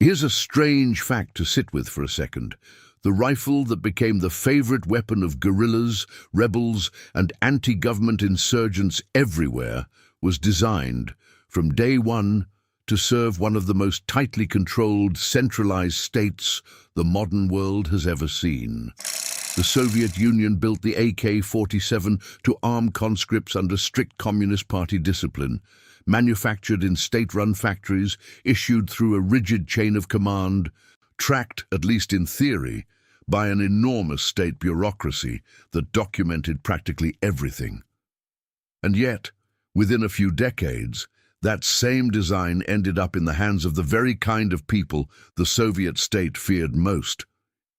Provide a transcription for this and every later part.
Here's a strange fact to sit with for a second. The rifle that became the favorite weapon of guerrillas, rebels, and anti-government insurgents everywhere was designed, from day one, to serve one of the most tightly controlled, centralized states the modern world has ever seen. The Soviet Union built the AK-47 to arm conscripts under strict Communist Party discipline, manufactured in state-run factories, issued through a rigid chain of command, tracked, at least in theory, by an enormous state bureaucracy that documented practically everything. And yet, within a few decades, that same design ended up in the hands of the very kind of people the Soviet state feared most: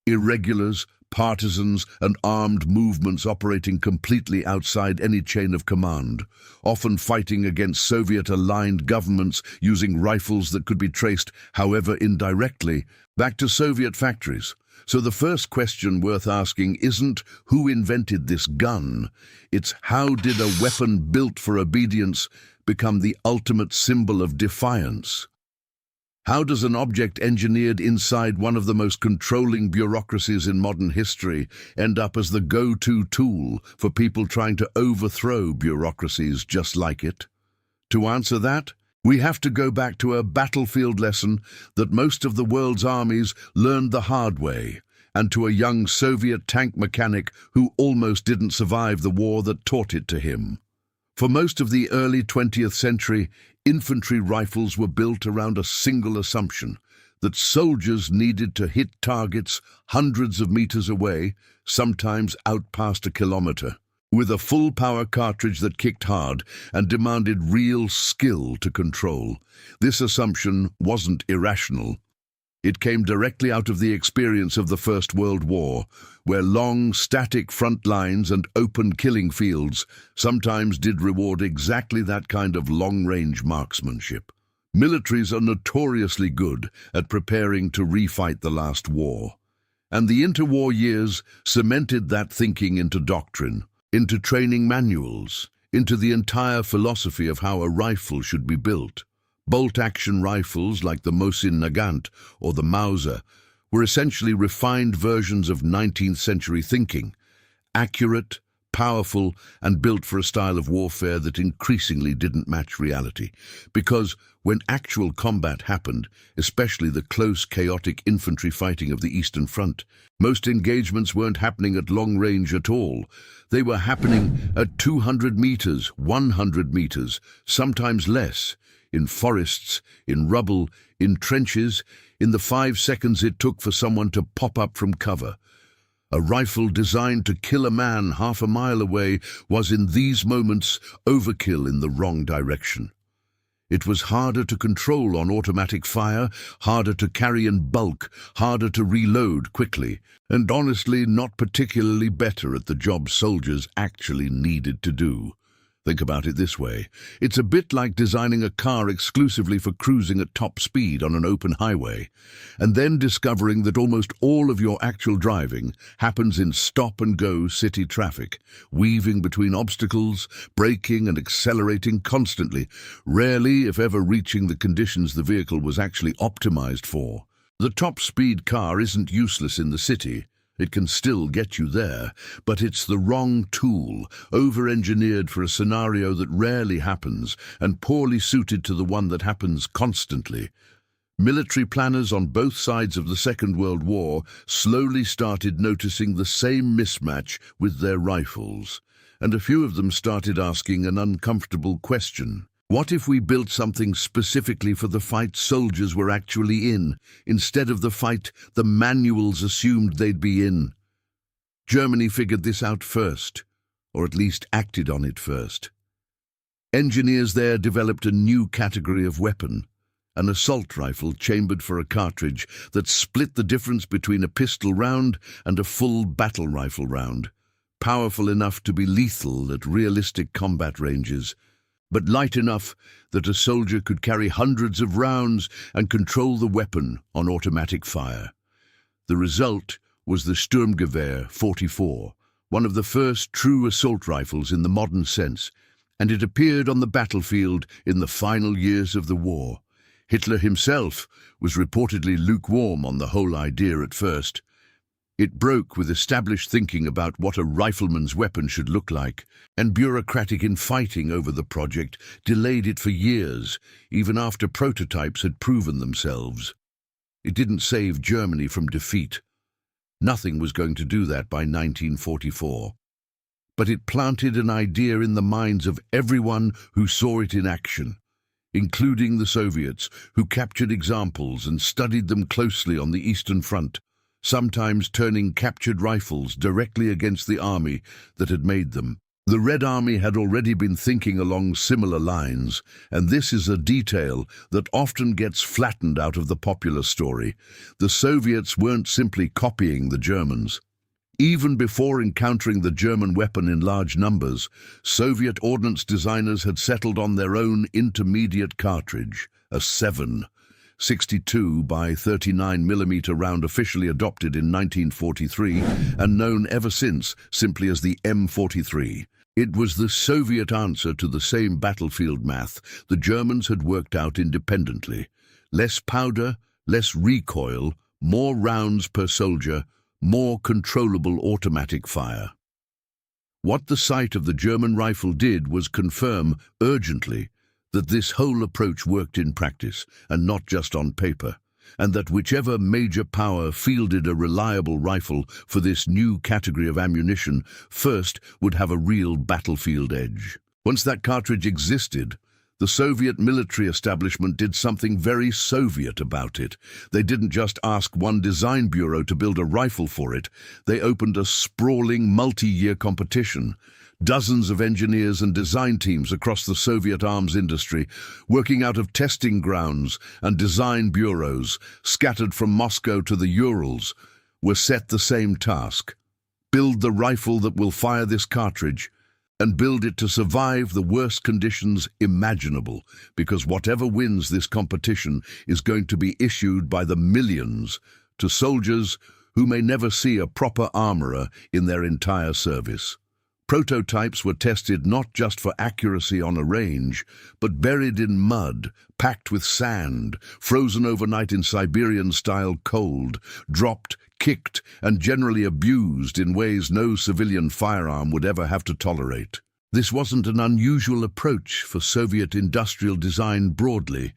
irregulars, partisans, and armed movements operating completely outside any chain of command, often fighting against Soviet-aligned governments using rifles that could be traced, however indirectly, back to Soviet factories. So the first question worth asking isn't who invented this gun, it's how did a weapon built for obedience become the ultimate symbol of defiance? How does an object engineered inside one of the most controlling bureaucracies in modern history end up as the go-to tool for people trying to overthrow bureaucracies just like it? To answer that, we have to go back to a battlefield lesson that most of the world's armies learned the hard way, and to a young Soviet tank mechanic who almost didn't survive the war that taught it to him. For most of the early 20th century, infantry rifles were built around a single assumption: that soldiers needed to hit targets hundreds of meters away, sometimes out past a kilometer, with a full-power cartridge that kicked hard and demanded real skill to control. This assumption wasn't irrational. It came directly out of the experience of the First World War, where long, static front lines and open killing fields sometimes did reward exactly that kind of long-range marksmanship. Militaries are notoriously good at preparing to refight the last war, and the interwar years cemented that thinking into doctrine, into training manuals, into the entire philosophy of how a rifle should be built. Bolt-action rifles like the Mosin Nagant or the Mauser were essentially refined versions of 19th century thinking, accurate, powerful, and built for a style of warfare that increasingly didn't match reality. Because when actual combat happened, especially the close, chaotic infantry fighting of the Eastern Front, most engagements weren't happening at long range at all. They were happening at 200 meters, 100 meters, sometimes less, in forests, in rubble, in trenches, in the 5 seconds it took for someone to pop up from cover. A rifle designed to kill a man half a mile away was in these moments overkill in the wrong direction. It was harder to control on automatic fire, harder to carry in bulk, harder to reload quickly, and honestly not particularly better at the job soldiers actually needed to do. Think about it this way. It's a bit like designing a car exclusively for cruising at top speed on an open highway, and then discovering that almost all of your actual driving happens in stop-and-go city traffic, weaving between obstacles, braking and accelerating constantly, rarely, if ever, reaching the conditions the vehicle was actually optimized for. The top-speed car isn't useless in the city. It can still get you there, but it's the wrong tool, over-engineered for a scenario that rarely happens and poorly suited to the one that happens constantly. Military planners on both sides of the Second World War slowly started noticing the same mismatch with their rifles, and a few of them started asking an uncomfortable question. What if we built something specifically for the fight soldiers were actually in, instead of the fight the manuals assumed they'd be in? Germany figured this out first, or at least acted on it first. Engineers there developed a new category of weapon, an assault rifle chambered for a cartridge that split the difference between a pistol round and a full battle rifle round, powerful enough to be lethal at realistic combat ranges, but light enough that a soldier could carry hundreds of rounds and control the weapon on automatic fire. The result was the Sturmgewehr 44, one of the first true assault rifles in the modern sense, and it appeared on the battlefield in the final years of the war. Hitler himself was reportedly lukewarm on the whole idea at first. It broke with established thinking about what a rifleman's weapon should look like, and bureaucratic infighting over the project delayed it for years, even after prototypes had proven themselves. It didn't save Germany from defeat. Nothing was going to do that by 1944. But it planted an idea in the minds of everyone who saw it in action, including the Soviets, who captured examples and studied them closely on the Eastern Front, sometimes turning captured rifles directly against the army that had made them. The Red Army had already been thinking along similar lines, and this is a detail that often gets flattened out of the popular story. The Soviets weren't simply copying the Germans. Even before encountering the German weapon in large numbers, Soviet ordnance designers had settled on their own intermediate cartridge, a 7.62 by 39mm round officially adopted in 1943 and known ever since simply as the M43. It was the Soviet answer to the same battlefield math the Germans had worked out independently. Less powder, less recoil, more rounds per soldier, more controllable automatic fire. What the sight of the German rifle did was confirm urgently that this whole approach worked in practice and not just on paper, and that whichever major power fielded a reliable rifle for this new category of ammunition first would have a real battlefield edge. Once that cartridge existed, the Soviet military establishment did something very Soviet about it. They didn't just ask one design bureau to build a rifle for it. They opened a sprawling multi-year competition. Dozens of engineers and design teams across the Soviet arms industry, working out of testing grounds and design bureaus scattered from Moscow to the Urals, were set the same task: build the rifle that will fire this cartridge, and build it to survive the worst conditions imaginable, because whatever wins this competition is going to be issued by the millions to soldiers who may never see a proper armorer in their entire service. Prototypes were tested not just for accuracy on a range, but buried in mud, packed with sand, frozen overnight in Siberian-style cold, dropped, kicked, and generally abused in ways no civilian firearm would ever have to tolerate. This wasn't an unusual approach for Soviet industrial design broadly.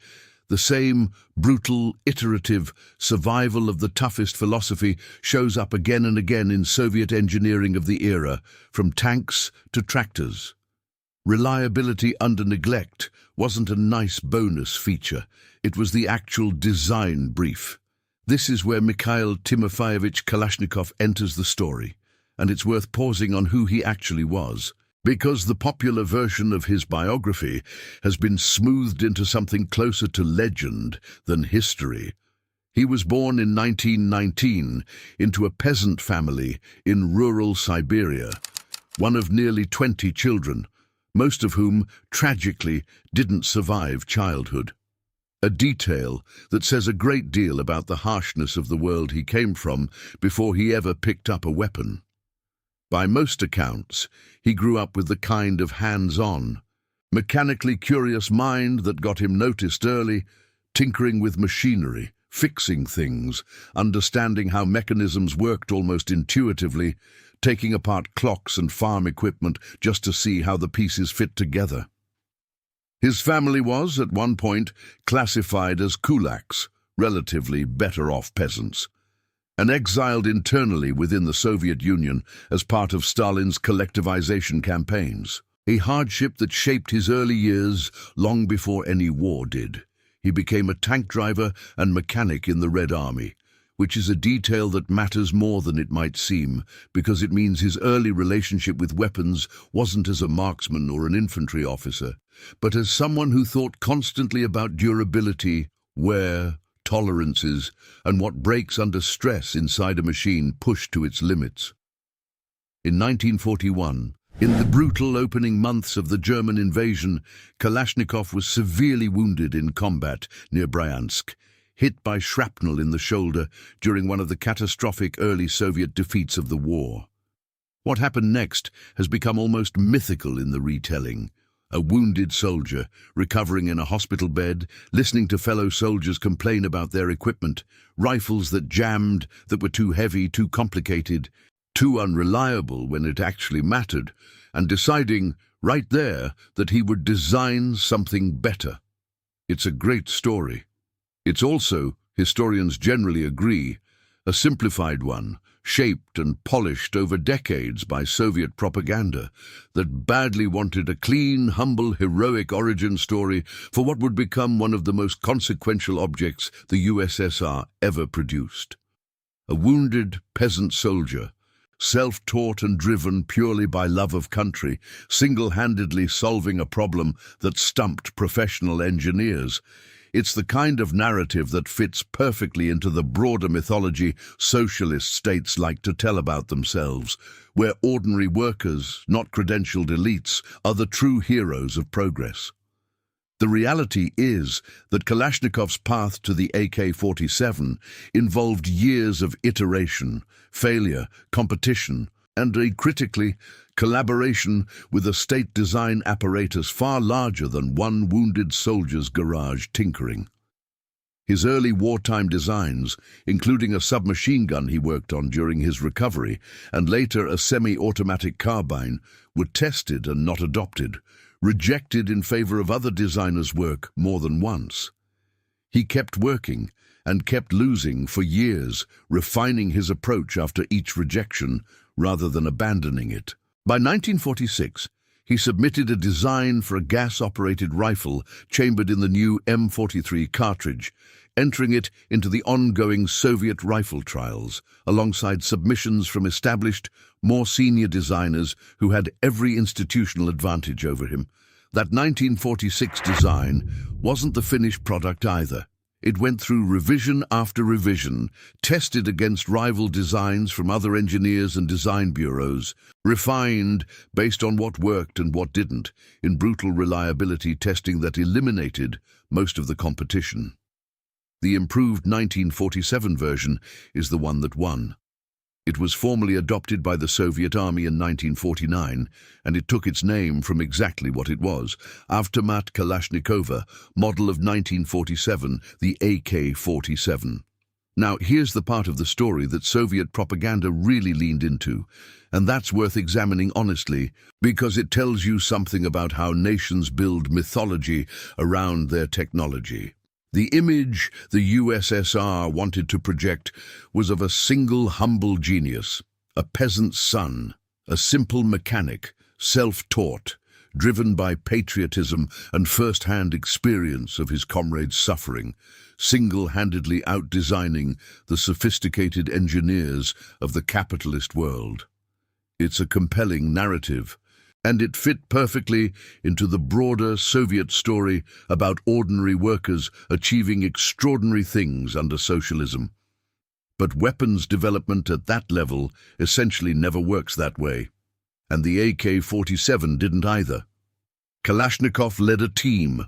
The same brutal, iterative survival of the toughest philosophy shows up again and again in Soviet engineering of the era, from tanks to tractors. Reliability under neglect wasn't a nice bonus feature. It was the actual design brief. This is where Mikhail Kalashnikov enters the story, and it's worth pausing on who he actually was, because the popular version of his biography has been smoothed into something closer to legend than history. He was born in 1919 into a peasant family in rural Siberia, one of nearly 20 children, most of whom, tragically, didn't survive childhood. A detail that says a great deal about the harshness of the world he came from before he ever picked up a weapon. By most accounts, he grew up with the kind of hands-on, mechanically curious mind that got him noticed early, tinkering with machinery, fixing things, understanding how mechanisms worked almost intuitively, taking apart clocks and farm equipment just to see how the pieces fit together. His family was, at one point, classified as kulaks, relatively better-off peasants, and exiled internally within the Soviet Union as part of Stalin's collectivization campaigns. A hardship that shaped his early years long before any war did. He became a tank driver and mechanic in the Red Army, which is a detail that matters more than it might seem, because it means his early relationship with weapons wasn't as a marksman or an infantry officer, but as someone who thought constantly about durability, wear, tolerances, and what breaks under stress inside a machine pushed to its limits. In 1941, in the brutal opening months of the German invasion, Kalashnikov was severely wounded in combat near Bryansk, hit by shrapnel in the shoulder during one of the catastrophic early Soviet defeats of the war. What happened next has become almost mythical in the retelling. A wounded soldier, recovering in a hospital bed, listening to fellow soldiers complain about their equipment, rifles that jammed, that were too heavy, too complicated, too unreliable when it actually mattered, and deciding, right there, that he would design something better. It's a great story. It's also, historians generally agree, a simplified one, shaped and polished over decades by Soviet propaganda that badly wanted a clean, humble, heroic origin story for what would become one of the most consequential objects the USSR ever produced. A wounded peasant soldier, self-taught and driven purely by love of country, single-handedly solving a problem that stumped professional engineers. It's the kind of narrative that fits perfectly into the broader mythology socialist states like to tell about themselves, where ordinary workers, not credentialed elites, are the true heroes of progress. The reality is that Kalashnikov's path to the AK-47 involved years of iteration, failure, competition, and, critically, collaboration with a state design apparatus far larger than one wounded soldier's garage tinkering. His early wartime designs, including a submachine gun he worked on during his recovery, and later a semi-automatic carbine, were tested and not adopted, rejected in favor of other designers' work more than once. He kept working and kept losing for years, refining his approach after each rejection rather than abandoning it. By 1946, he submitted a design for a gas-operated rifle chambered in the new M43 cartridge, entering it into the ongoing Soviet rifle trials, alongside submissions from established, more senior designers who had every institutional advantage over him. That 1946 design wasn't the finished product either. It went through revision after revision, tested against rival designs from other engineers and design bureaus, refined based on what worked and what didn't, in brutal reliability testing that eliminated most of the competition. The improved 1947 version is the one that won. It was formally adopted by the Soviet Army in 1949, and it took its name from exactly what it was, Avtomat Kalashnikova, model of 1947, the AK-47. Now, here's the part of the story that Soviet propaganda really leaned into, and that's worth examining honestly, because it tells you something about how nations build mythology around their technology. The image the USSR wanted to project was of a single humble genius, a peasant's son, a simple mechanic, self-taught, driven by patriotism and first-hand experience of his comrades' suffering, single-handedly out-designing the sophisticated engineers of the capitalist world. It's a compelling narrative, and it fit perfectly into the broader Soviet story about ordinary workers achieving extraordinary things under socialism. But weapons development at that level essentially never works that way, and the AK-47 didn't either. Kalashnikov led a team.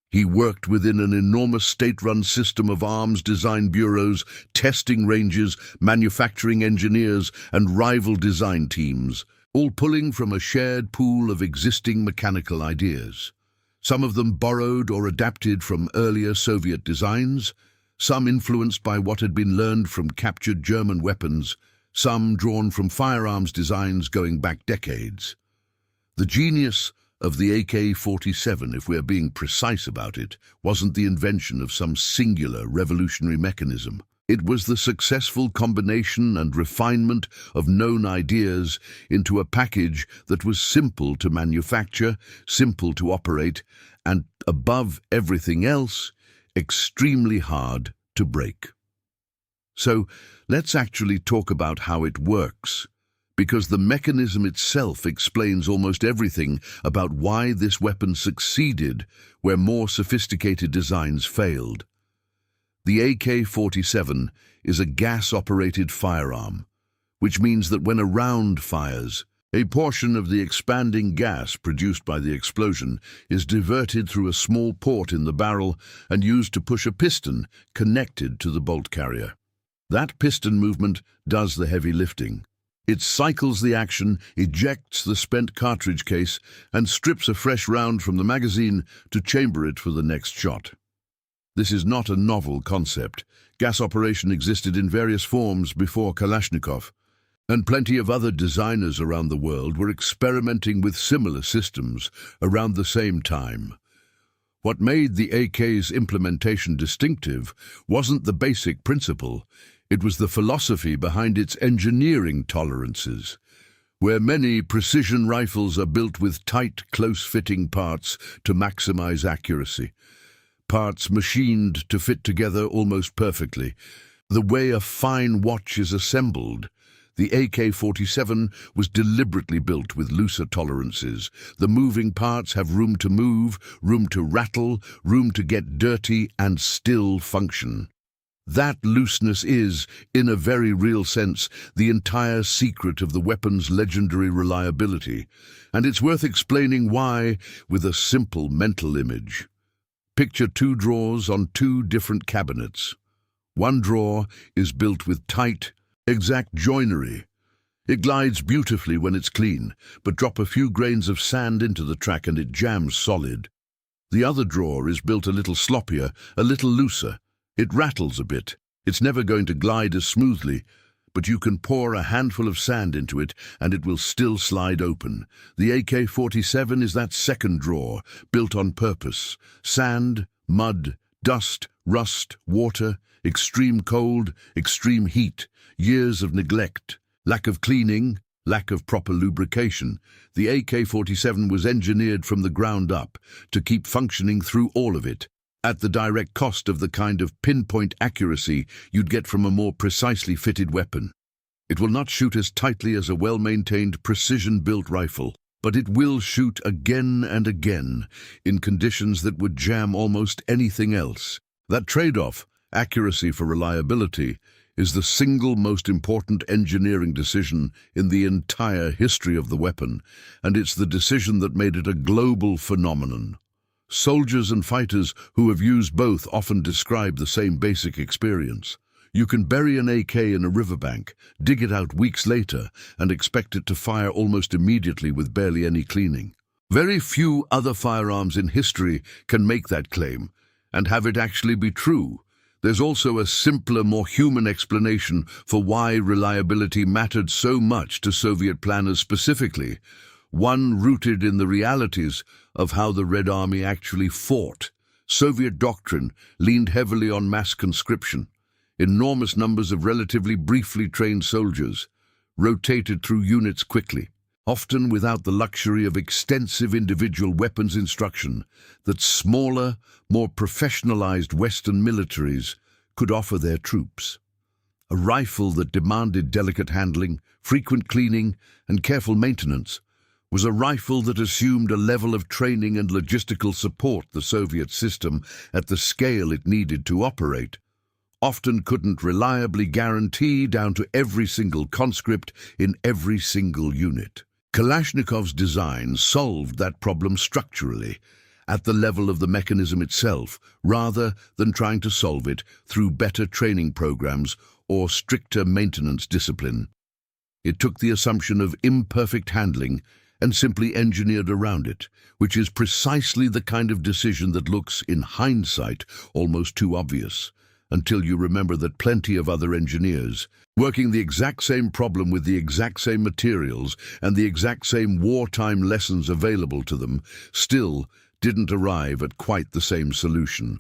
He worked within an enormous state-run system of arms design bureaus, testing ranges, manufacturing engineers, and rival design teams, all pulling from a shared pool of existing mechanical ideas. Some of them borrowed or adapted from earlier Soviet designs, some influenced by what had been learned from captured German weapons, some drawn from firearms designs going back decades. The genius of the AK-47, if we're being precise about it, wasn't the invention of some singular revolutionary mechanism. It was the successful combination and refinement of known ideas into a package that was simple to manufacture, simple to operate, and, above everything else, extremely hard to break. So, let's actually talk about how it works, because the mechanism itself explains almost everything about why this weapon succeeded where more sophisticated designs failed. The AK-47 is a gas-operated firearm, which means that when a round fires, a portion of the expanding gas produced by the explosion is diverted through a small port in the barrel and used to push a piston connected to the bolt carrier. That piston movement does the heavy lifting. It cycles the action, ejects the spent cartridge case, and strips a fresh round from the magazine to chamber it for the next shot. This is not a novel concept. Gas operation existed in various forms before Kalashnikov, and plenty of other designers around the world were experimenting with similar systems around the same time. What made the AK's implementation distinctive wasn't the basic principle, it was the philosophy behind its engineering tolerances. Where many precision rifles are built with tight, close-fitting parts to maximize accuracy, parts machined to fit together almost perfectly, the way a fine watch is assembled, the AK-47 was deliberately built with looser tolerances. The moving parts have room to move, room to rattle, room to get dirty and still function. That looseness is, in a very real sense, the entire secret of the weapon's legendary reliability, and it's worth explaining why with a simple mental image. Picture two drawers on two different cabinets. One drawer is built with tight, exact joinery. It glides beautifully when it's clean, but drop a few grains of sand into the track and it jams solid. The other drawer is built a little sloppier, a little looser. It rattles a bit. It's never going to glide as smoothly, but you can pour a handful of sand into it and it will still slide open. The AK-47 is that second drawer, built on purpose. Sand, mud, dust, rust, water, extreme cold, extreme heat, years of neglect, lack of cleaning, lack of proper lubrication. The AK-47 was engineered from the ground up to keep functioning through all of it, at the direct cost of the kind of pinpoint accuracy you'd get from a more precisely fitted weapon. It will not shoot as tightly as a well-maintained, precision-built rifle, but it will shoot again and again in conditions that would jam almost anything else. That trade-off, accuracy for reliability, is the single most important engineering decision in the entire history of the weapon, and it's the decision that made it a global phenomenon. Soldiers and fighters who have used both often describe the same basic experience. You can bury an AK in a riverbank, dig it out weeks later, and expect it to fire almost immediately with barely any cleaning. Very few other firearms in history can make that claim, and have it actually be true. There's also a simpler, more human explanation for why reliability mattered so much to Soviet planners specifically, one rooted in the realities of how the Red Army actually fought. Soviet doctrine leaned heavily on mass conscription. Enormous numbers of relatively briefly trained soldiers rotated through units quickly, often without the luxury of extensive individual weapons instruction that smaller, more professionalized Western militaries could offer their troops. A rifle that demanded delicate handling, frequent cleaning, and careful maintenance was a rifle that assumed a level of training and logistical support the Soviet system at the scale it needed to operate often couldn't reliably guarantee down to every single conscript in every single unit. Kalashnikov's design solved that problem structurally, at the level of the mechanism itself, rather than trying to solve it through better training programs or stricter maintenance discipline. It took the assumption of imperfect handling and simply engineered around it, which is precisely the kind of decision that looks, in hindsight, almost too obvious, until you remember that plenty of other engineers, working the exact same problem with the exact same materials and the exact same wartime lessons available to them, still didn't arrive at quite the same solution.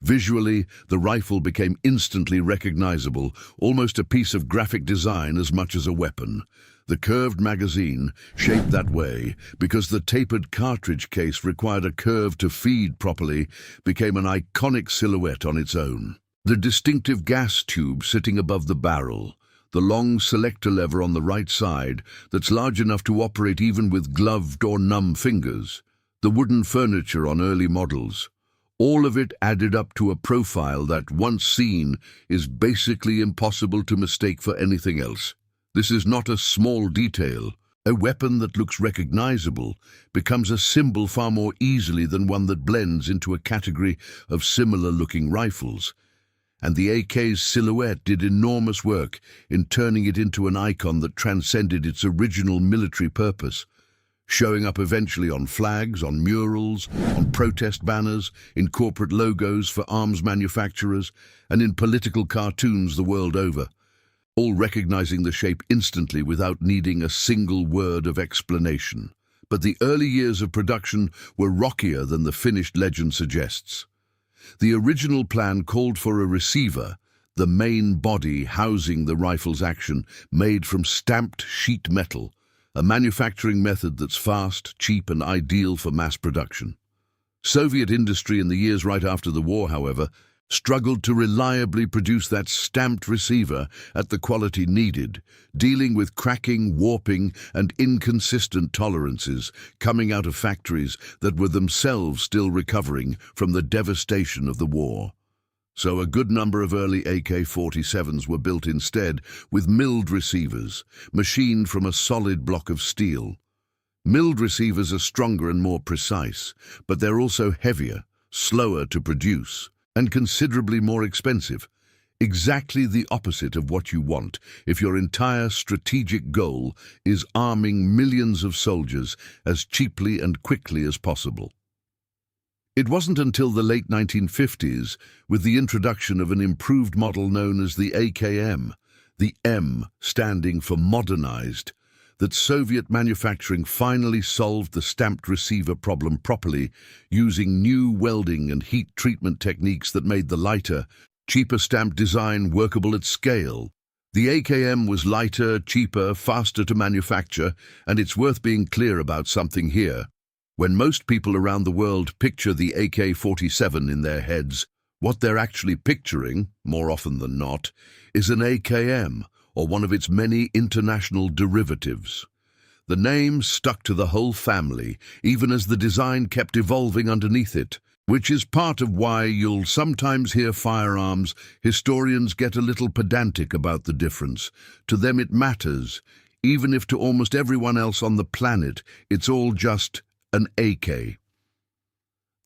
Visually, the rifle became instantly recognizable, almost a piece of graphic design as much as a weapon. The curved magazine, shaped that way because the tapered cartridge case required a curve to feed properly, became an iconic silhouette on its own. The distinctive gas tube sitting above the barrel, the long selector lever on the right side that's large enough to operate even with gloved or numb fingers, the wooden furniture on early models, all of it added up to a profile that, once seen, is basically impossible to mistake for anything else. This is not a small detail. A weapon that looks recognizable becomes a symbol far more easily than one that blends into a category of similar-looking rifles. and the AK's silhouette did enormous work in turning it into an icon that transcended its original military purpose, showing up eventually on flags, on murals, on protest banners, in corporate logos for arms manufacturers, and in political cartoons the world over, all recognizing the shape instantly without needing a single word of explanation. But the early years of production were rockier than the finished legend suggests. The original plan called for a receiver, the main body housing the rifle's action, made from stamped sheet metal, a manufacturing method that's fast, cheap, and ideal for mass production. Soviet industry in the years right after the war, however, struggled to reliably produce that stamped receiver at the quality needed, dealing with cracking, warping, and inconsistent tolerances coming out of factories that were themselves still recovering from the devastation of the war. So a good number of early AK-47s were built instead with milled receivers, machined from a solid block of steel. Milled receivers are stronger and more precise, but they're also heavier, slower to produce, and considerably more expensive. Exactly the opposite of what you want if your entire strategic goal is arming millions of soldiers as cheaply and quickly as possible. It wasn't until the late 1950s, with the introduction of an improved model known as the AKM, the M standing for modernized, that Soviet manufacturing finally solved the stamped receiver problem properly, using new welding and heat treatment techniques that made the lighter, cheaper stamped design workable at scale. The AKM was lighter, cheaper, faster to manufacture, and it's worth being clear about something here. When most people around the world picture the AK-47 in their heads, what they're actually picturing, more often than not, is an AKM, or one of its many international derivatives. The name stuck to the whole family, even as the design kept evolving underneath it, which is part of why you'll sometimes hear Firearms historians get a little pedantic about the difference. To them it matters, even if to almost everyone else on the planet it's all just an AK.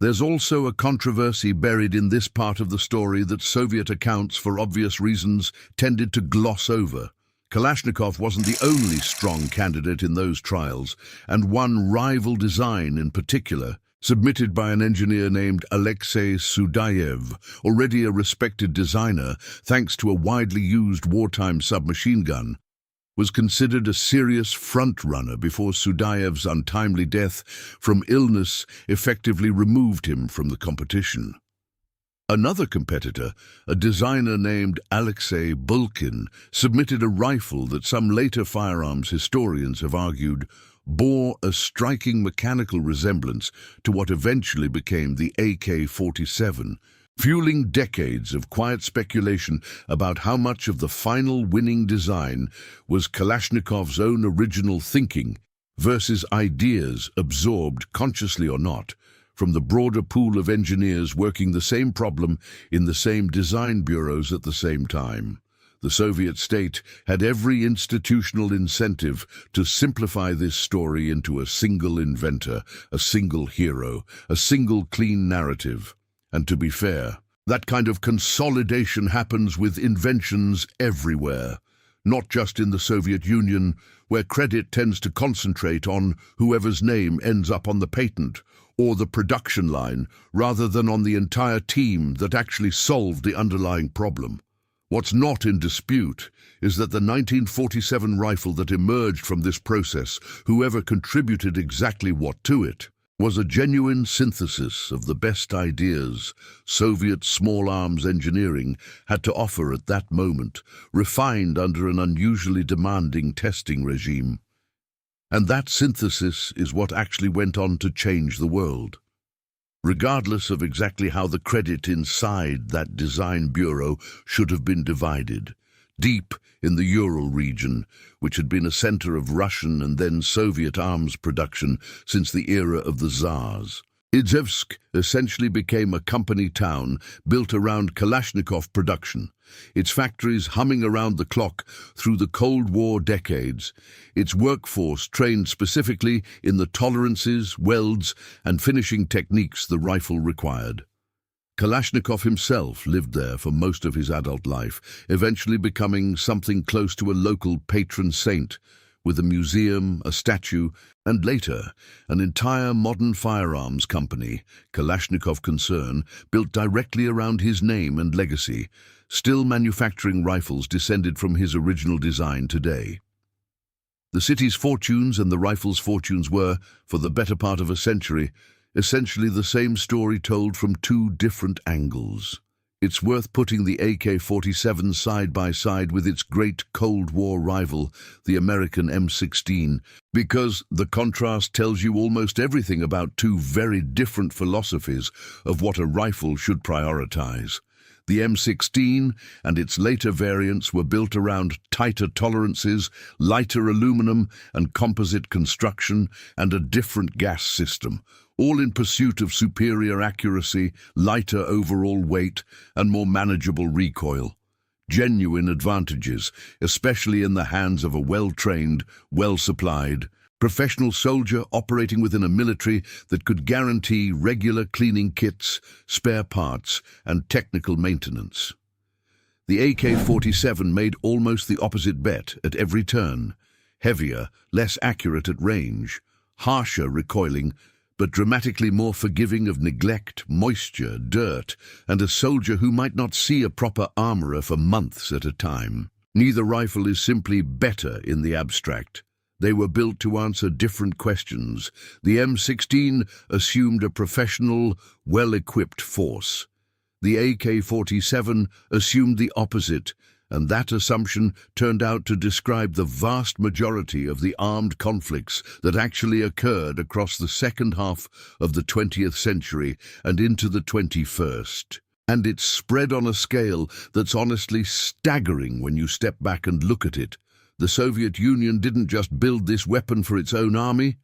There's also a controversy buried in this part of the story that Soviet accounts, for obvious reasons, tended to gloss over. Kalashnikov wasn't the only strong candidate in those trials, and one rival design in particular, submitted by an engineer named Alexei Sudayev, already a respected designer thanks to a widely used wartime submachine gun, was considered a serious front-runner before Sudayev's untimely death from illness effectively removed him from the competition. Another competitor, a designer named Alexei Bulkin, submitted a rifle that some later firearms historians have argued bore a striking mechanical resemblance to what eventually became the AK-47, fueling decades of quiet speculation about how much of the final winning design was Kalashnikov's own original thinking versus ideas absorbed, consciously or not, from the broader pool of engineers working the same problem in the same design bureaus at the same time. The Soviet state had every institutional incentive to simplify this story into a single inventor, a single hero, a single clean narrative. And to be fair, that kind of consolidation happens with inventions everywhere, not just in the Soviet Union, where credit tends to concentrate on whoever's name ends up on the patent or the production line, rather than on the entire team that actually solved the underlying problem. What's not in dispute is that the 1947 rifle that emerged from this process, whoever contributed exactly what to it, was a genuine synthesis of the best ideas Soviet small arms engineering had to offer at that moment, refined under an unusually demanding testing regime. And that synthesis is what actually went on to change the world. Regardless of exactly how the credit inside that design bureau should have been divided, deep in the Ural region, which had been a center of Russian and then Soviet arms production since the era of the Tsars, Izhevsk essentially became a company town built around Kalashnikov production, its factories humming around the clock through the Cold War decades, its workforce trained specifically in the tolerances, welds, and finishing techniques the rifle required. Kalashnikov himself lived there for most of his adult life, eventually becoming something close to a local patron saint, with a museum, a statue, and later, an entire modern firearms company, Kalashnikov Concern, built directly around his name and legacy, still manufacturing rifles descended from his original design today. The city's fortunes and the rifle's fortunes were, for the better part of a century, essentially the same story told from two different angles. It's worth putting the AK-47 side by side with its great Cold War rival, the American M16, because the contrast tells you almost everything about two very different philosophies of what a rifle should prioritize. The M16 and its later variants were built around tighter tolerances, lighter aluminum and composite construction, and a different gas system, all in pursuit of superior accuracy, lighter overall weight, and more manageable recoil. Genuine advantages, especially in the hands of a well-trained, well-supplied, professional soldier operating within a military that could guarantee regular cleaning kits, spare parts, and technical maintenance. The AK-47 made almost the opposite bet at every turn. Heavier, less accurate at range, harsher recoiling, but dramatically more forgiving of neglect, moisture, dirt, and a soldier who might not see a proper armorer for months at a time. Neither rifle is simply better in the abstract. They were built to answer different questions. The M16 assumed a professional, well-equipped force. The AK-47 assumed the opposite, and that assumption turned out to describe the vast majority of the armed conflicts that actually occurred across the second half of the 20th century and into the 21st. And it's spread on a scale that's honestly staggering when you step back and look at it. The Soviet Union didn't just build this weapon for its own army.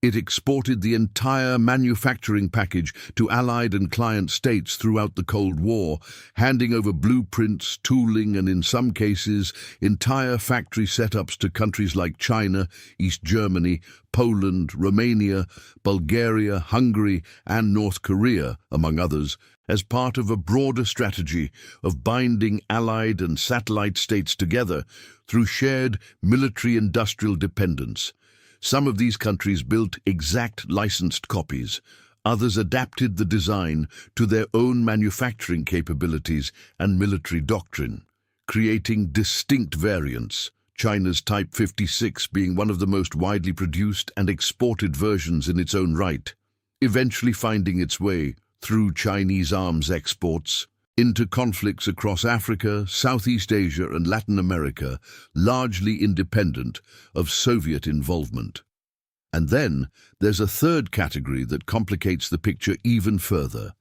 It exported the entire manufacturing package to allied and client states throughout the Cold War, handing over blueprints, tooling, and in some cases, entire factory setups to countries like China, East Germany, Poland, Romania, Bulgaria, Hungary, and North Korea, among others, as part of a broader strategy of binding allied and satellite states together through shared military-industrial dependence. Some of these countries built exact licensed copies. Others adapted the design to their own manufacturing capabilities and military doctrine, creating distinct variants, China's Type 56 being one of the most widely produced and exported versions in its own right, eventually finding its way through Chinese arms exports into conflicts across Africa, Southeast Asia, and Latin America, largely independent of Soviet involvement. And then there's a third category that complicates the picture even further.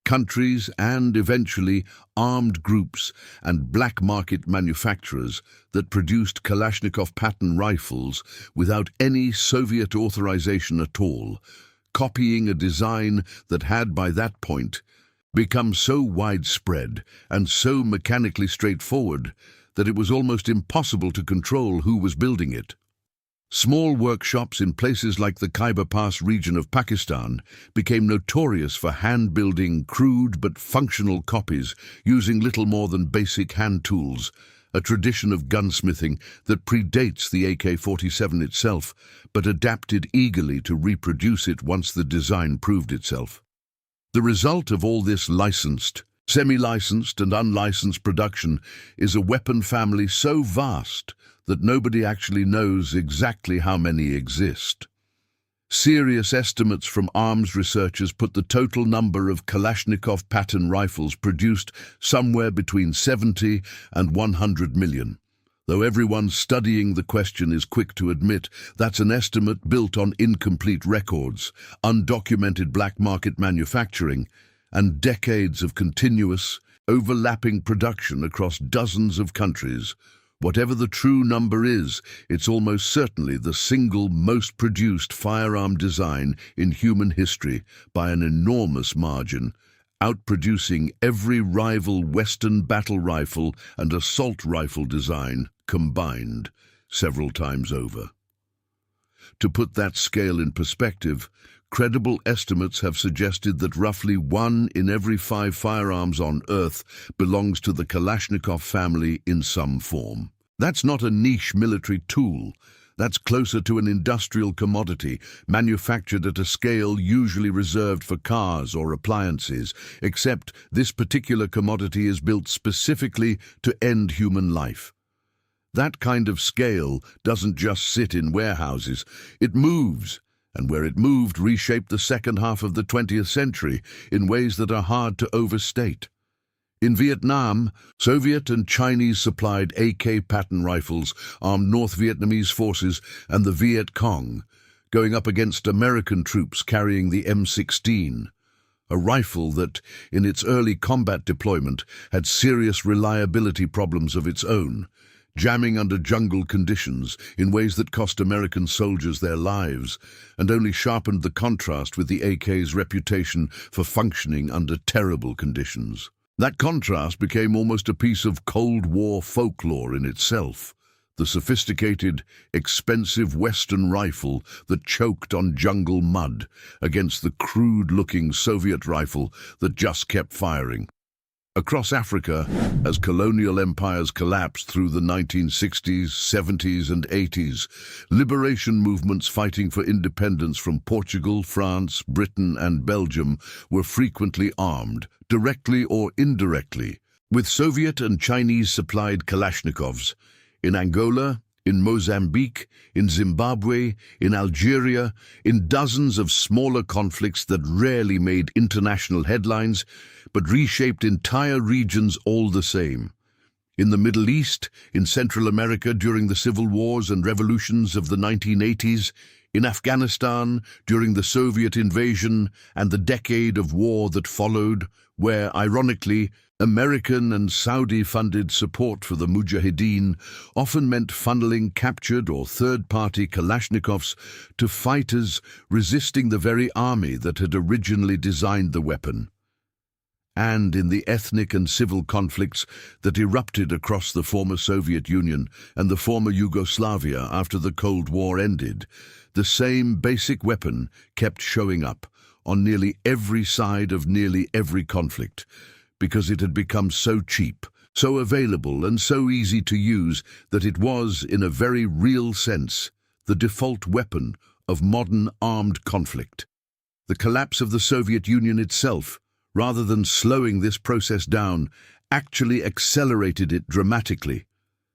Countries and, eventually, armed groups and black market manufacturers that produced Kalashnikov pattern rifles without any Soviet authorization at all, copying a design that had, by that point, become so widespread and so mechanically straightforward that it was almost impossible to control who was building it. Small workshops in places like the Khyber Pass region of Pakistan became notorious for hand-building crude but functional copies using little more than basic hand tools, a tradition of gunsmithing that predates the AK-47 itself, but adapted eagerly to reproduce it once the design proved itself. The result of all this licensed, semi-licensed and unlicensed production is a weapon family so vast that nobody actually knows exactly how many exist. Serious estimates from arms researchers put the total number of Kalashnikov pattern rifles produced somewhere between 70 and 100 million. Though everyone studying the question is quick to admit that's an estimate built on incomplete records, undocumented black market manufacturing, and decades of continuous, overlapping production across dozens of countries. Whatever the true number is, it's almost certainly the single most produced firearm design in human history by an enormous margin, outproducing every rival Western battle rifle and assault rifle design combined several times over. To put that scale in perspective, Credible estimates have suggested that roughly 1 in every 5 firearms on Earth belongs to the Kalashnikov family in some form. That's not a niche military tool. That's closer to an industrial commodity, manufactured at a scale usually reserved for cars or appliances, except this particular commodity is built specifically to end human life. That kind of scale doesn't just sit in warehouses, it moves, and where it moved reshaped the second half of the 20th century in ways that are hard to overstate. In Vietnam, Soviet and Chinese-supplied AK pattern rifles armed North Vietnamese forces and the Viet Cong, going up against American troops carrying the M16, a rifle that, in its early combat deployment, had serious reliability problems of its own, jamming under jungle conditions in ways that cost American soldiers their lives and only sharpened the contrast with the AK's reputation for functioning under terrible conditions. That contrast became almost a piece of Cold War folklore in itself. The sophisticated, expensive Western rifle that choked on jungle mud against the crude-looking Soviet rifle that just kept firing. Across Africa, as colonial empires collapsed through the 1960s, 70s and 80s, liberation movements fighting for independence from Portugal, France, Britain and Belgium were frequently armed, directly or indirectly, with Soviet and Chinese-supplied Kalashnikovs. In Angola, in Mozambique, in Zimbabwe, in Algeria, in dozens of smaller conflicts that rarely made international headlines, but reshaped entire regions all the same. In the Middle East, in Central America during the civil wars and revolutions of the 1980s, in Afghanistan during the Soviet invasion and the decade of war that followed, where, ironically, American and Saudi-funded support for the Mujahideen often meant funneling captured or third-party Kalashnikovs to fighters resisting the very army that had originally designed the weapon. And in the ethnic and civil conflicts that erupted across the former Soviet Union and the former Yugoslavia after the Cold War ended, the same basic weapon kept showing up on nearly every side of nearly every conflict, because it had become so cheap, so available and so easy to use that it was, in a very real sense, the default weapon of modern armed conflict. The collapse of the Soviet Union itself, rather than slowing this process down, actually accelerated it dramatically.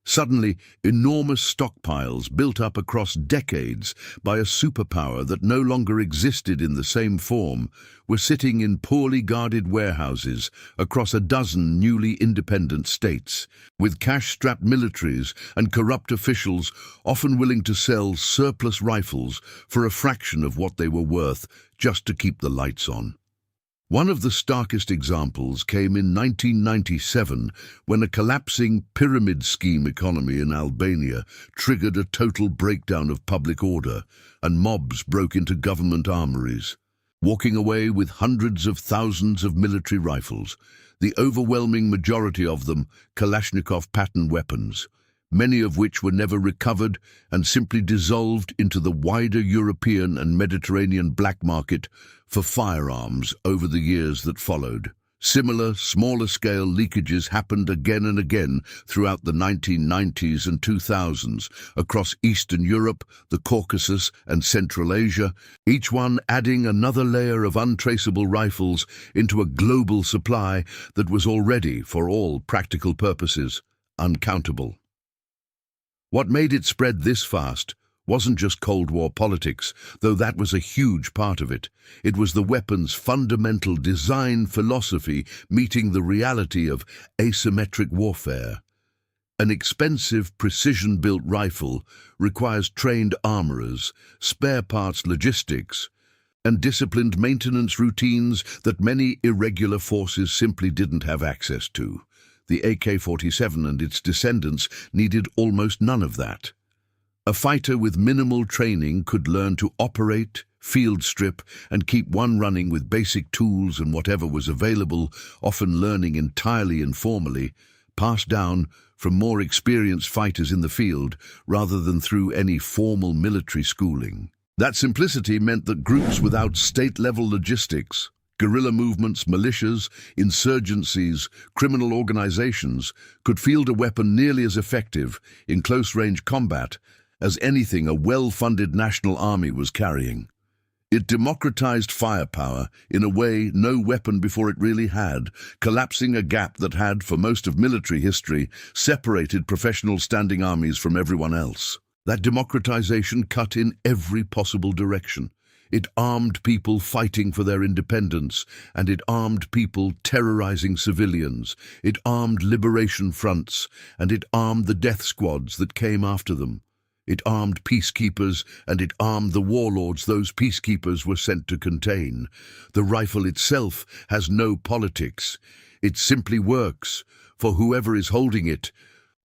Suddenly, enormous stockpiles built up across decades by a superpower that no longer existed in the same form were sitting in poorly guarded warehouses across a dozen newly independent states, with cash-strapped militaries and corrupt officials often willing to sell surplus rifles for a fraction of what they were worth just to keep the lights on. One of the starkest examples came in 1997 when a collapsing pyramid scheme economy in Albania triggered a total breakdown of public order and mobs broke into government armories, walking away with hundreds of thousands of military rifles, the overwhelming majority of them Kalashnikov pattern weapons, many of which were never recovered and simply dissolved into the wider European and Mediterranean black market for firearms over the years that followed. Similar, smaller-scale leakages happened again and again throughout the 1990s and 2000s across Eastern Europe, the Caucasus and Central Asia, each one adding another layer of untraceable rifles into a global supply that was already, for all practical purposes, uncountable. What made it spread this fast wasn't just Cold War politics, though that was a huge part of it. It was the weapon's fundamental design philosophy meeting the reality of asymmetric warfare. An expensive, precision-built rifle requires trained armorers, spare parts logistics, and disciplined maintenance routines that many irregular forces simply didn't have access to. The AK-47 and its descendants needed almost none of that. A fighter with minimal training could learn to operate, field strip, and keep one running with basic tools and whatever was available, often learning entirely informally, passed down from more experienced fighters in the field rather than through any formal military schooling. That simplicity meant that groups without state-level logistics, guerrilla movements, militias, insurgencies, criminal organizations, could field a weapon nearly as effective in close-range combat as anything a well-funded national army was carrying. It democratized firepower in a way no weapon before it really had, collapsing a gap that had, for most of military history, separated professional standing armies from everyone else. That democratization cut in every possible direction. It armed people fighting for their independence, and it armed people terrorizing civilians. It armed liberation fronts, and it armed the death squads that came after them. It armed peacekeepers, and it armed the warlords those peacekeepers were sent to contain. The rifle itself has no politics. It simply works for whoever is holding it,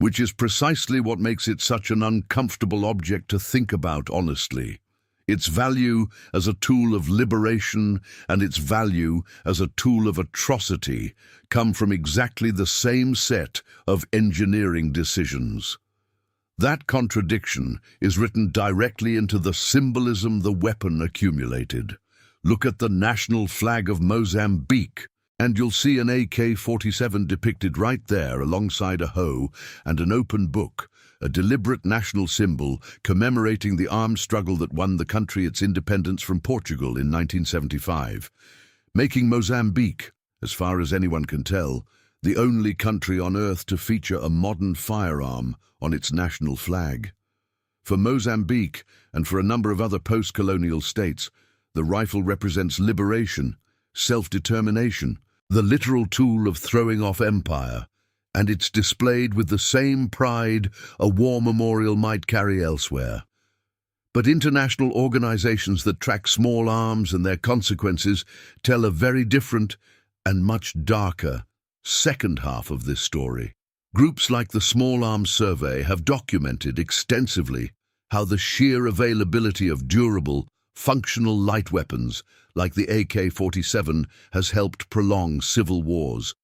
which is precisely what makes it such an uncomfortable object to think about honestly. Its value as a tool of liberation and its value as a tool of atrocity come from exactly the same set of engineering decisions. That contradiction is written directly into the symbolism the weapon accumulated. Look at the national flag of Mozambique, and you'll see an AK-47 depicted right there alongside a hoe and an open book, a deliberate national symbol commemorating the armed struggle that won the country its independence from Portugal in 1975, making Mozambique, as far as anyone can tell, the only country on earth to feature a modern firearm on its national flag. For Mozambique, and for a number of other post-colonial states, the rifle represents liberation, self-determination, the literal tool of throwing off empire, and it's displayed with the same pride a war memorial might carry elsewhere. But international organizations that track small arms and their consequences tell a very different and much darker second half of this story. Groups like the Small Arms Survey have documented extensively how the sheer availability of durable, functional light weapons like the AK-47 has helped prolong civil wars,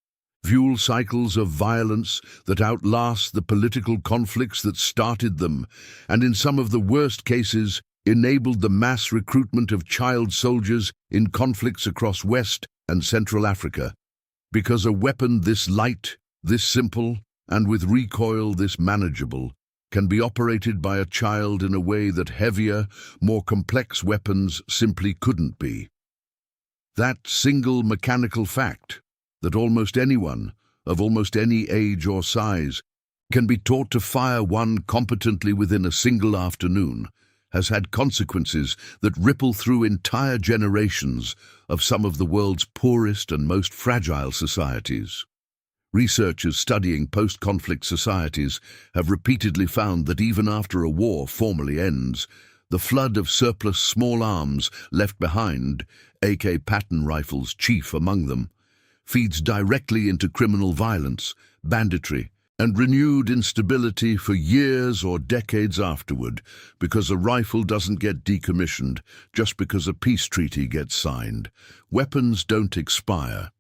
fuel cycles of violence that outlast the political conflicts that started them, and in some of the worst cases enabled the mass recruitment of child soldiers in conflicts across West and Central Africa. Because a weapon this light, this simple, and with recoil this manageable, can be operated by a child in a way that heavier, more complex weapons simply couldn't be. That single mechanical fact, that almost anyone, of almost any age or size, can be taught to fire one competently within a single afternoon, has had consequences that ripple through entire generations of some of the world's poorest and most fragile societies. Researchers studying post-conflict societies have repeatedly found that even after a war formally ends, the flood of surplus small arms left behind, AK pattern rifles chief among them, feeds directly into criminal violence, banditry, and renewed instability for years or decades afterward, because a rifle doesn't get decommissioned just because a peace treaty gets signed. Weapons don't expire.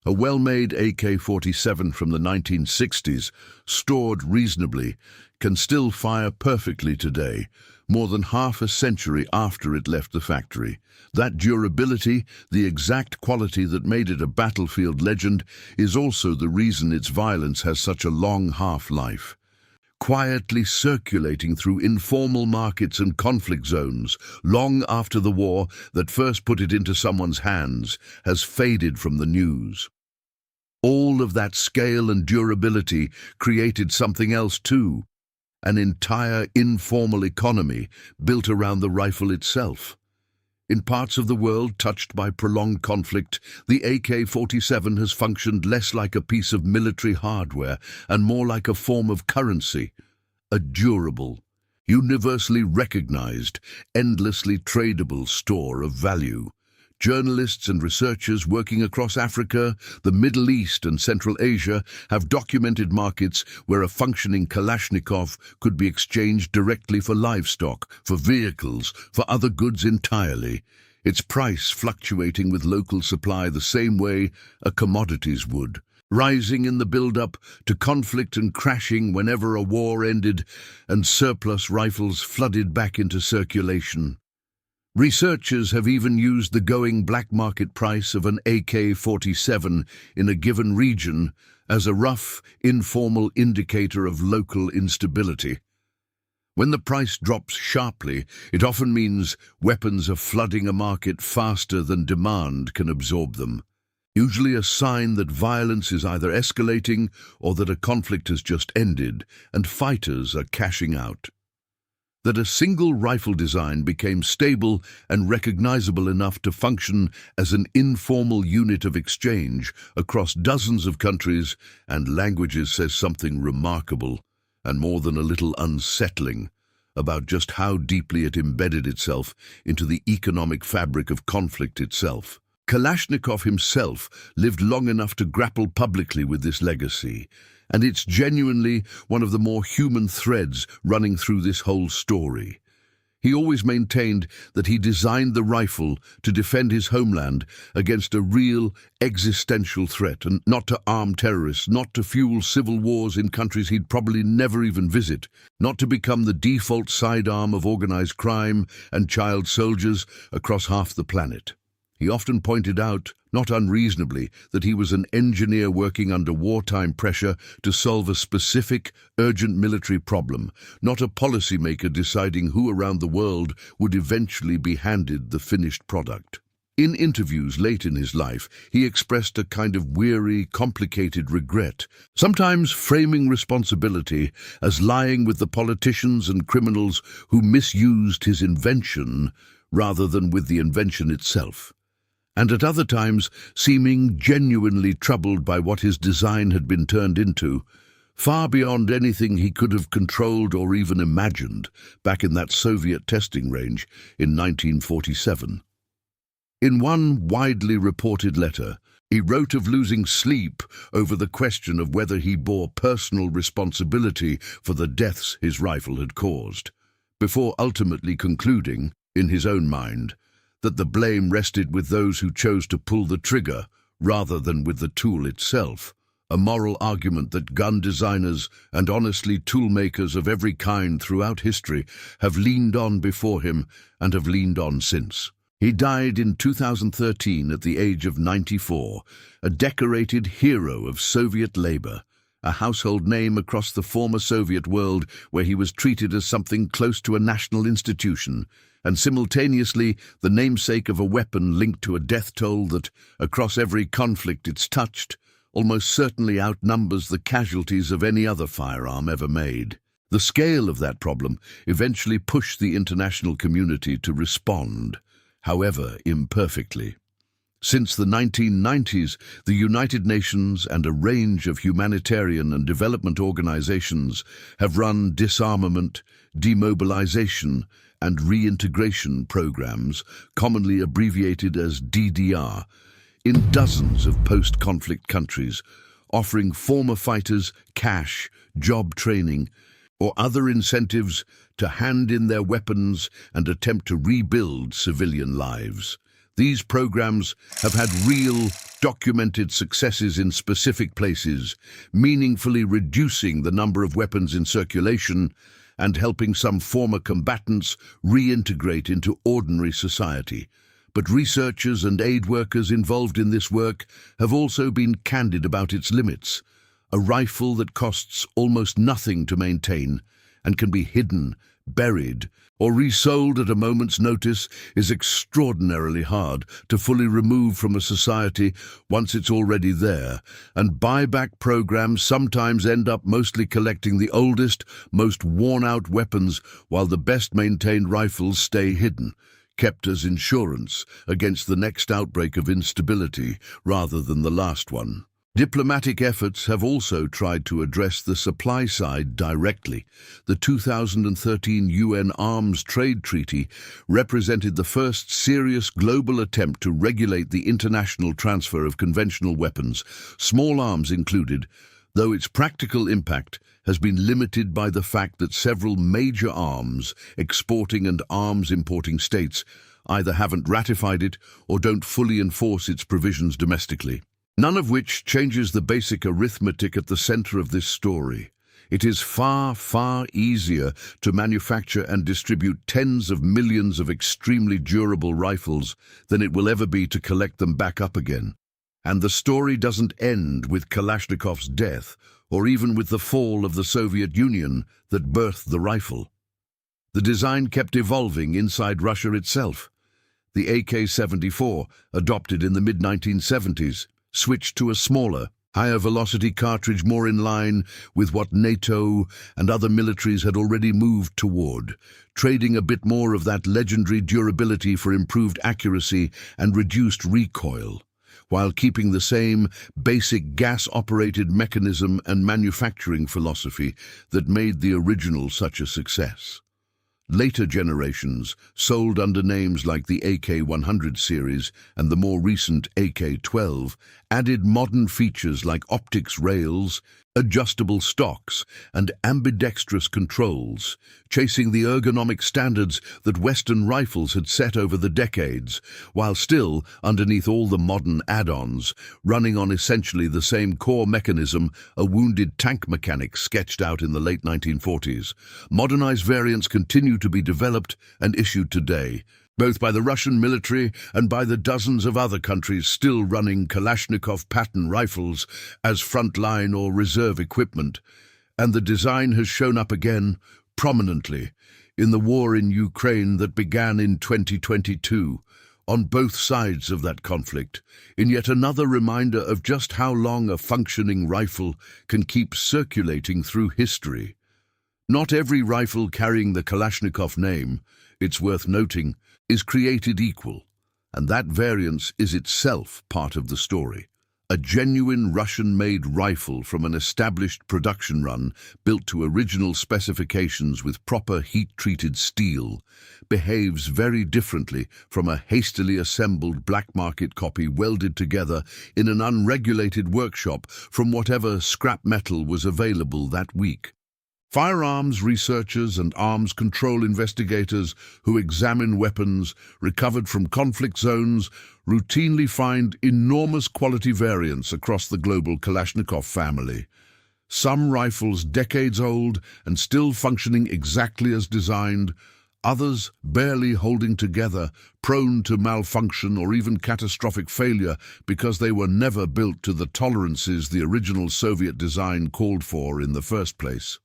A well-made AK-47 from the 1960s, stored reasonably, can still fire perfectly today, more than half a century after it left the factory. That durability, the exact quality that made it a battlefield legend, is also the reason its violence has such a long half-life. Quietly circulating through informal markets and conflict zones, long after the war that first put it into someone's hands has faded from the news. All of that scale and durability created something else too, an entire informal economy built around the rifle itself. In parts of the world touched by prolonged conflict, the AK-47 has functioned less like a piece of military hardware and more like a form of currency, a durable, universally recognized, endlessly tradable store of value. Journalists and researchers working across Africa, the Middle East and Central Asia have documented markets where a functioning Kalashnikov could be exchanged directly for livestock, for vehicles, for other goods entirely, its price fluctuating with local supply the same way a commodities would, rising in the build-up to conflict and crashing whenever a war ended and surplus rifles flooded back into circulation. Researchers have even used the going black market price of an AK-47 in a given region as a rough, informal indicator of local instability. When the price drops sharply, it often means weapons are flooding a market faster than demand can absorb them. Usually a sign that violence is either escalating or that a conflict has just ended and fighters are cashing out. That a single rifle design became stable and recognizable enough to function as an informal unit of exchange across dozens of countries and languages says something remarkable and more than a little unsettling about just how deeply it embedded itself into the economic fabric of conflict itself. Kalashnikov himself lived long enough to grapple publicly with this legacy, and it's genuinely one of the more human threads running through this whole story. He always maintained that he designed the rifle to defend his homeland against a real existential threat, and not to arm terrorists, not to fuel civil wars in countries he'd probably never even visit, not to become the default sidearm of organized crime and child soldiers across half the planet. He often pointed out, not unreasonably, that he was an engineer working under wartime pressure to solve a specific, urgent military problem, not a policymaker deciding who around the world would eventually be handed the finished product. In interviews late in his life, he expressed a kind of weary, complicated regret, sometimes framing responsibility as lying with the politicians and criminals who misused his invention rather than with the invention itself, and at other times seeming genuinely troubled by what his design had been turned into, far beyond anything he could have controlled or even imagined back in that Soviet testing range in 1947. In one widely reported letter, he wrote of losing sleep over the question of whether he bore personal responsibility for the deaths his rifle had caused, before ultimately concluding, in his own mind, that the blame rested with those who chose to pull the trigger rather than with the tool itself, a moral argument that gun designers and honestly toolmakers of every kind throughout history have leaned on before him and have leaned on since. He died in 2013 at the age of 94, a decorated hero of Soviet labor, a household name across the former Soviet world where he was treated as something close to a national institution, and simultaneously the namesake of a weapon linked to a death toll that, across every conflict it's touched, almost certainly outnumbers the casualties of any other firearm ever made. The scale of that problem eventually pushed the international community to respond, however imperfectly. Since the 1990s, the United Nations and a range of humanitarian and development organizations have run disarmament, demobilization, and reintegration programs, commonly abbreviated as DDR, in dozens of post-conflict countries, offering former fighters cash, job training, or other incentives to hand in their weapons and attempt to rebuild civilian lives. These programs have had real, documented successes in specific places, meaningfully reducing the number of weapons in circulation and helping some former combatants reintegrate into ordinary society. But researchers and aid workers involved in this work have also been candid about its limits. A rifle that costs almost nothing to maintain and can be hidden, buried, or resold at a moment's notice is extraordinarily hard to fully remove from a society once it's already there, and buyback programs sometimes end up mostly collecting the oldest, most worn-out weapons while the best-maintained rifles stay hidden, kept as insurance against the next outbreak of instability rather than the last one. Diplomatic efforts have also tried to address the supply side directly. The 2013 UN Arms Trade Treaty represented the first serious global attempt to regulate the international transfer of conventional weapons, small arms included, though its practical impact has been limited by the fact that several major arms exporting and arms importing states either haven't ratified it or don't fully enforce its provisions domestically. None of which changes the basic arithmetic at the center of this story. It is far, far easier to manufacture and distribute tens of millions of extremely durable rifles than it will ever be to collect them back up again. And the story doesn't end with Kalashnikov's death, or even with the fall of the Soviet Union that birthed the rifle. The design kept evolving inside Russia itself. The AK-47, adopted in the mid-1970s, switched to a smaller, higher-velocity cartridge more in line with what NATO and other militaries had already moved toward, trading a bit more of that legendary durability for improved accuracy and reduced recoil, while keeping the same basic gas-operated mechanism and manufacturing philosophy that made the original such a success. Later generations, sold under names like the AK-100 series and the more recent AK-12, added modern features like optics rails, adjustable stocks, and ambidextrous controls, chasing the ergonomic standards that Western rifles had set over the decades, while still, underneath all the modern add-ons, running on essentially the same core mechanism a wounded tank mechanic sketched out in the late 1940s. Modernized variants continue to be developed and issued today, both by the Russian military and by the dozens of other countries still running Kalashnikov pattern rifles as frontline or reserve equipment. And the design has shown up again prominently in the war in Ukraine that began in 2022, on both sides of that conflict, in yet another reminder of just how long a functioning rifle can keep circulating through history. Not every rifle carrying the Kalashnikov name, it's worth noting, is created equal, and that variance is itself part of the story. A genuine Russian-made rifle from an established production run built to original specifications with proper heat-treated steel behaves very differently from a hastily assembled black market copy welded together in an unregulated workshop from whatever scrap metal was available that week. Firearms researchers and arms control investigators who examine weapons recovered from conflict zones routinely find enormous quality variance across the global Kalashnikov family. Some rifles decades old and still functioning exactly as designed, others barely holding together, prone to malfunction or even catastrophic failure because they were never built to the tolerances the original Soviet design called for in the first place.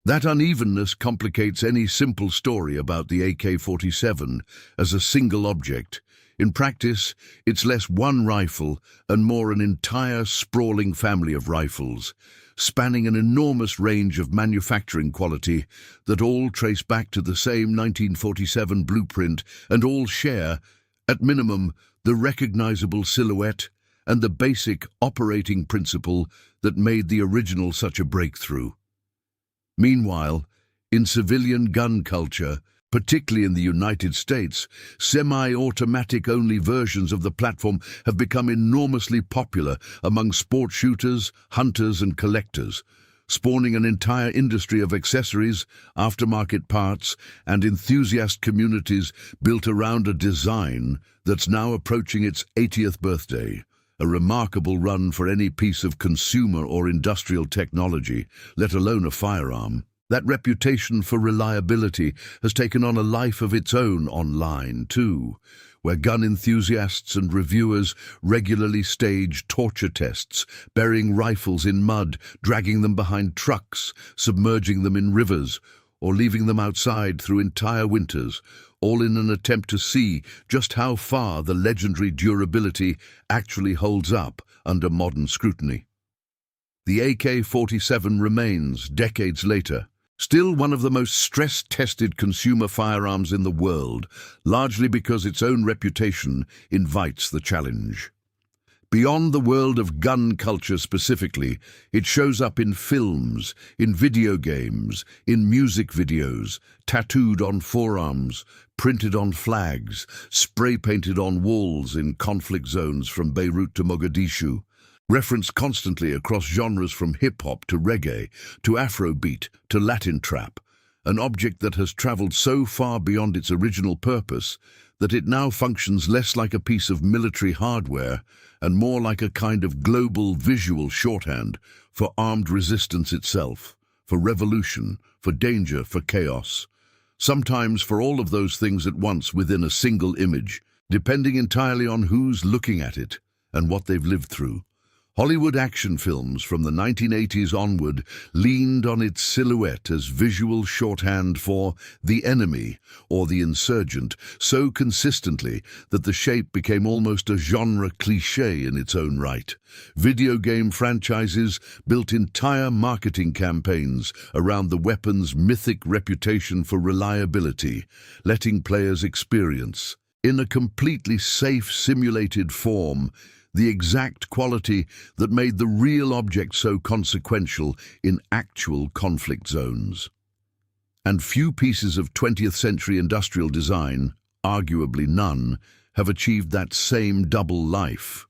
That unevenness complicates any simple story about the AK-47 as a single object. In practice, it's less one rifle and more an entire sprawling family of rifles, spanning an enormous range of manufacturing quality that all trace back to the same 1947 blueprint and all share, at minimum, the recognizable silhouette and the basic operating principle that made the original such a breakthrough. Meanwhile, in civilian gun culture, particularly in the United States, semi-automatic-only versions of the platform have become enormously popular among sport shooters, hunters, and collectors, spawning an entire industry of accessories, aftermarket parts, and enthusiast communities built around a design that's now approaching its 80th birthday. A remarkable run for any piece of consumer or industrial technology, let alone a firearm. That reputation for reliability has taken on a life of its own online, too, where gun enthusiasts and reviewers regularly stage torture tests, burying rifles in mud, dragging them behind trucks, submerging them in rivers, or leaving them outside through entire winters, all in an attempt to see just how far the legendary durability actually holds up under modern scrutiny. The AK-47 remains, decades later, still one of the most stress-tested consumer firearms in the world, largely because its own reputation invites the challenge. Beyond the world of gun culture specifically, it shows up in films, in video games, in music videos, tattooed on forearms, printed on flags, spray-painted on walls in conflict zones from Beirut to Mogadishu, referenced constantly across genres from hip-hop to reggae, to Afrobeat to Latin trap, an object that has traveled so far beyond its original purpose that it now functions less like a piece of military hardware and more like a kind of global visual shorthand for armed resistance itself. for revolution, for danger, for chaos. Sometimes for all of those things at once within a single image, depending entirely on who's looking at it and what they've lived through. Hollywood action films from the 1980s onward leaned on its silhouette as visual shorthand for the enemy or the insurgent so consistently that the shape became almost a genre cliché in its own right. Video game franchises built entire marketing campaigns around the weapon's mythic reputation for reliability, letting players experience, in a completely safe simulated form, the exact quality that made the real object so consequential in actual conflict zones. And few pieces of 20th century industrial design, arguably none, have achieved that same double life.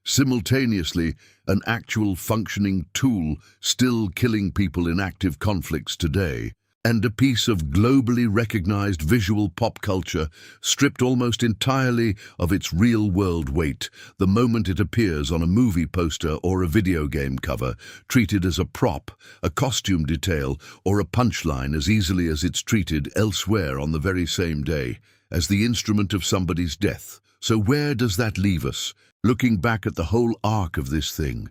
Simultaneously, an actual functioning tool still killing people in active conflicts today, and a piece of globally recognized visual pop culture stripped almost entirely of its real-world weight the moment it appears on a movie poster or a video game cover, treated as a prop, a costume detail, or a punchline as easily as it's treated elsewhere on the very same day, as the instrument of somebody's death. So where does that leave us, looking back at the whole arc of this thing?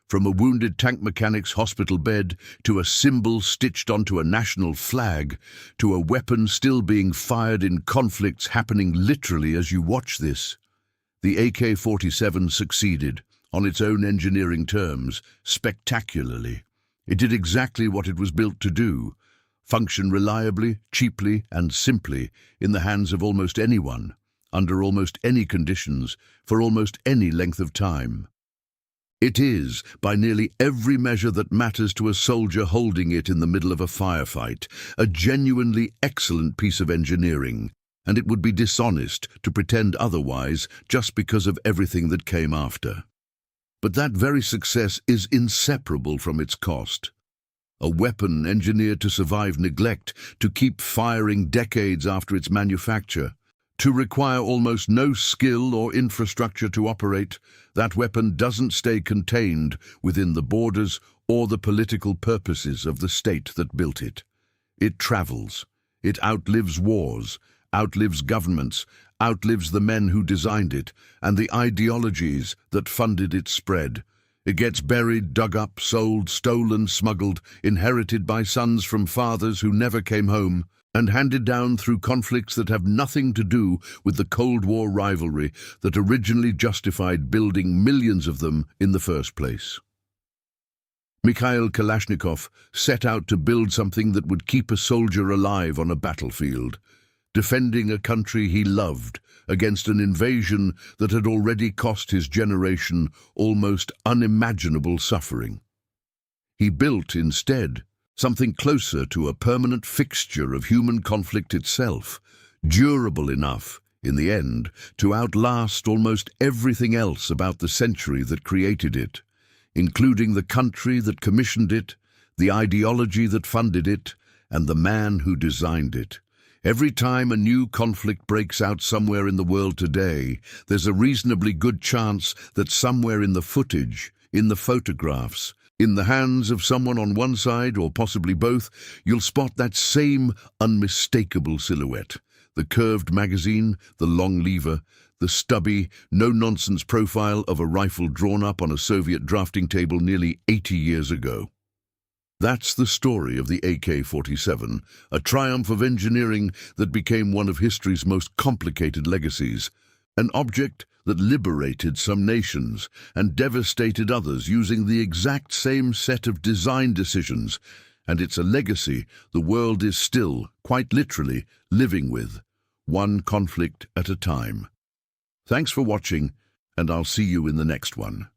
From a wounded tank mechanic's hospital bed, to a symbol stitched onto a national flag, to a weapon still being fired in conflicts happening literally as you watch this. The AK-47 succeeded, on its own engineering terms, spectacularly. It did exactly what it was built to do: function reliably, cheaply, and simply in the hands of almost anyone, under almost any conditions, for almost any length of time. It is, by nearly every measure that matters to a soldier holding it in the middle of a firefight, a genuinely excellent piece of engineering, and it would be dishonest to pretend otherwise just because of everything that came after. But that very success is inseparable from its cost. A weapon engineered to survive neglect, to keep firing decades after its manufacture, to require almost no skill or infrastructure to operate. That weapon doesn't stay contained within the borders or the political purposes of the state that built it. It travels. It outlives wars, outlives governments, outlives the men who designed it, and the ideologies that funded its spread. It gets buried, dug up, sold, stolen, smuggled, inherited by sons from fathers who never came home, and handed down through conflicts that have nothing to do with the Cold War rivalry that originally justified building millions of them in the first place. Mikhail Kalashnikov set out to build something that would keep a soldier alive on a battlefield, defending a country he loved against an invasion that had already cost his generation almost unimaginable suffering. He built, instead, something closer to a permanent fixture of human conflict itself, durable enough, in the end, to outlast almost everything else about the century that created it, including the country that commissioned it, the ideology that funded it, and the man who designed it. Every time a new conflict breaks out somewhere in the world today, there's a reasonably good chance that somewhere in the footage, in the photographs, in the hands of someone on one side, or possibly both, you'll spot that same unmistakable silhouette. The curved magazine, the long lever, the stubby, no-nonsense profile of a rifle drawn up on a Soviet drafting table nearly 80 years ago. That's the story of the AK-47, a triumph of engineering that became one of history's most complicated legacies, an object that liberated some nations and devastated others using the exact same set of design decisions, and it's a legacy the world is still, quite literally, living with, one conflict at a time. Thanks for watching, and I'll see you in the next one.